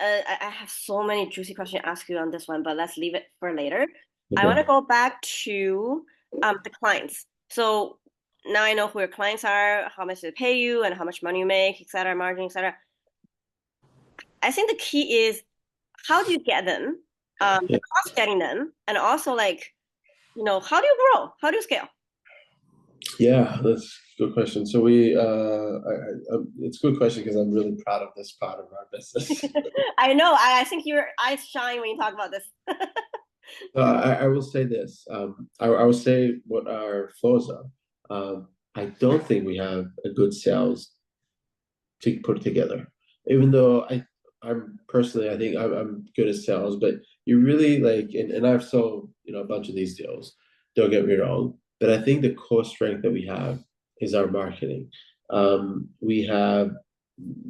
I have so many juicy questions to ask you on this one, but let's leave it for later. I want to Okay. go back to the clients. So now I know who your clients are, how much they pay you, and how much money you make, et cetera, margin, et cetera. I think the key is how do you get them, the Yeah. cost getting them, and also like, how do you grow? How do you scale? Yeah, that's a good question. So it's a good question because I'm really proud of this part of our business. I know. I think your eyes shine when you talk about this. I will say this. I will say what our flows are. I don't think we have a good sales to put together. Even though I'm personally, I think I'm good at sales, but you really like, and I've sold, a bunch of these deals. Don't get me wrong, but I think the core strength that we have is our marketing. We have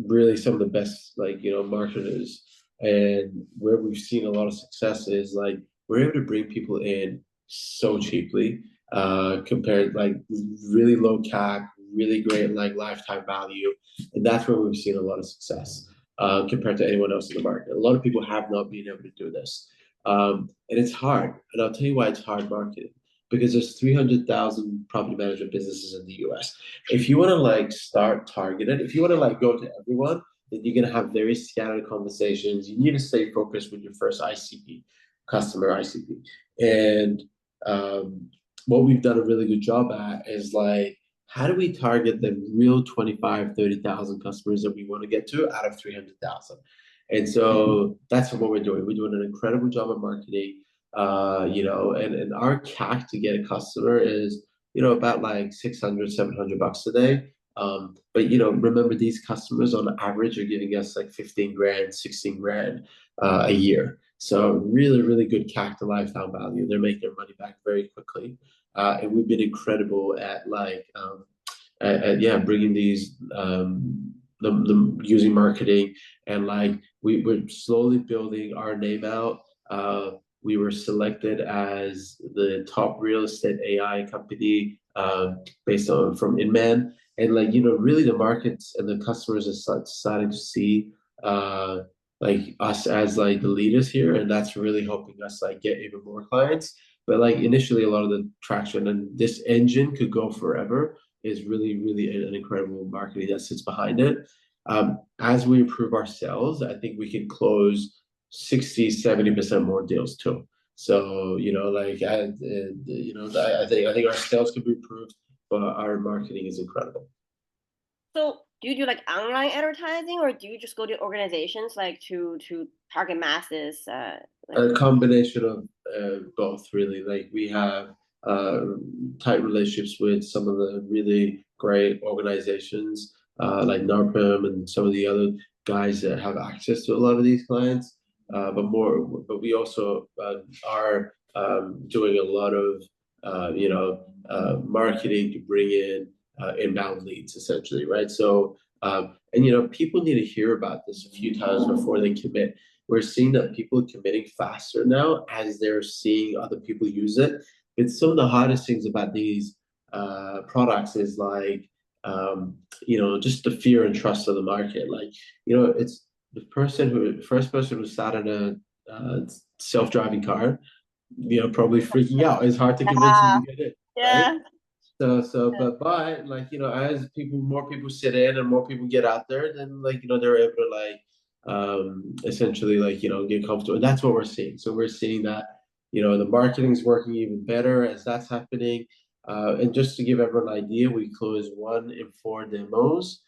really some of the best, like, marketers, and where we've seen a lot of success is like we're able to bring people in so cheaply, compared like really low CAC, really great like lifetime value, and that's where we've seen a lot of success, compared to anyone else in the market. A lot of people have not been able to do this. And it's hard. And I'll tell you why it's hard marketing. Because there's 300,000 property management businesses in the US. If you want to like start targeted, if you want to like go to everyone, then you're going to have very scattered conversations. You need to stay focused with your first ICP, customer ICP. And um, what we've done a really good job at is like, how do we target the real 25, 30,000 customers that we want to get to out of 300,000? And so that's what we're doing. We're doing an incredible job of marketing, and our CAC to get a customer is, about like 600, $700 a day. But remember these customers on average are giving us like 15 grand, 16 grand a year. So really, really good CAC to lifetime value. They're making their money back very quickly. And we've been incredible at like yeah, bringing these the using marketing, and like we're slowly building our name out. We were selected as the top real estate AI company, based on from Inman, and like really the markets and the customers are starting to see uh, like us as like the leaders here, and that's really helping us like get even more clients. But like initially, a lot of the traction and this engine could go forever is really, really an incredible marketing that sits behind it. As we improve our sales, I think we can close 60, 70% more deals too. So, I think our sales can be improved, but our marketing is incredible. So do you do like online advertising or do you just go to organizations like to target masses? Like A combination of both, really. Like we have uh, tight relationships with some of the really great organizations, like NARPM and some of the other guys that have access to a lot of these clients. But we also are doing a lot of marketing to bring in inbound leads, essentially, right? So and people need to hear about this a few times before they commit. We're seeing that people are committing faster now as they're seeing other people use it. It's some of the hardest things about these products is like, just the fear and trust of the market. Like, it's the first person who sat in a self-driving car, probably freaking out. It's hard to convince them yeah, to get in, right? yeah. But like, as more people sit in and more people get out there, then like, they're able to like, essentially like, get comfortable. And that's what we're seeing. So we're seeing that, the marketing's working even better as that's happening. And just to give everyone an idea, we closed 1 in 4 demos.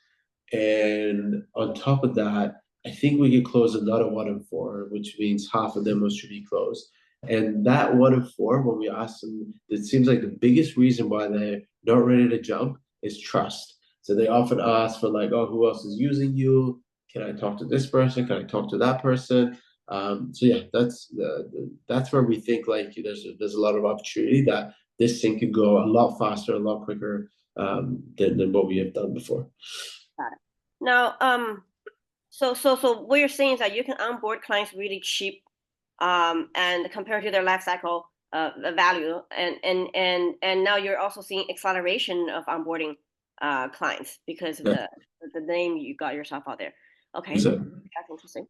And on top of that, I think we could close another 1 in 4, which means half of them should be closed. And that 1 in 4, when we ask them, it seems like the biggest reason why they're not ready to jump is trust. So they often ask for like, oh, who else is using you? Can I talk to this person? Can I talk to that person? So yeah, that's where we think like there's a lot of opportunity that this thing could go a lot faster, a lot quicker, than what we have done before. Got it. Now, so what you're saying is that you can onboard clients really cheap, and compared to their life cycle, the value, and now you're also seeing acceleration of onboarding clients because of Yeah. the name you got yourself out there. Okay, So that's interesting.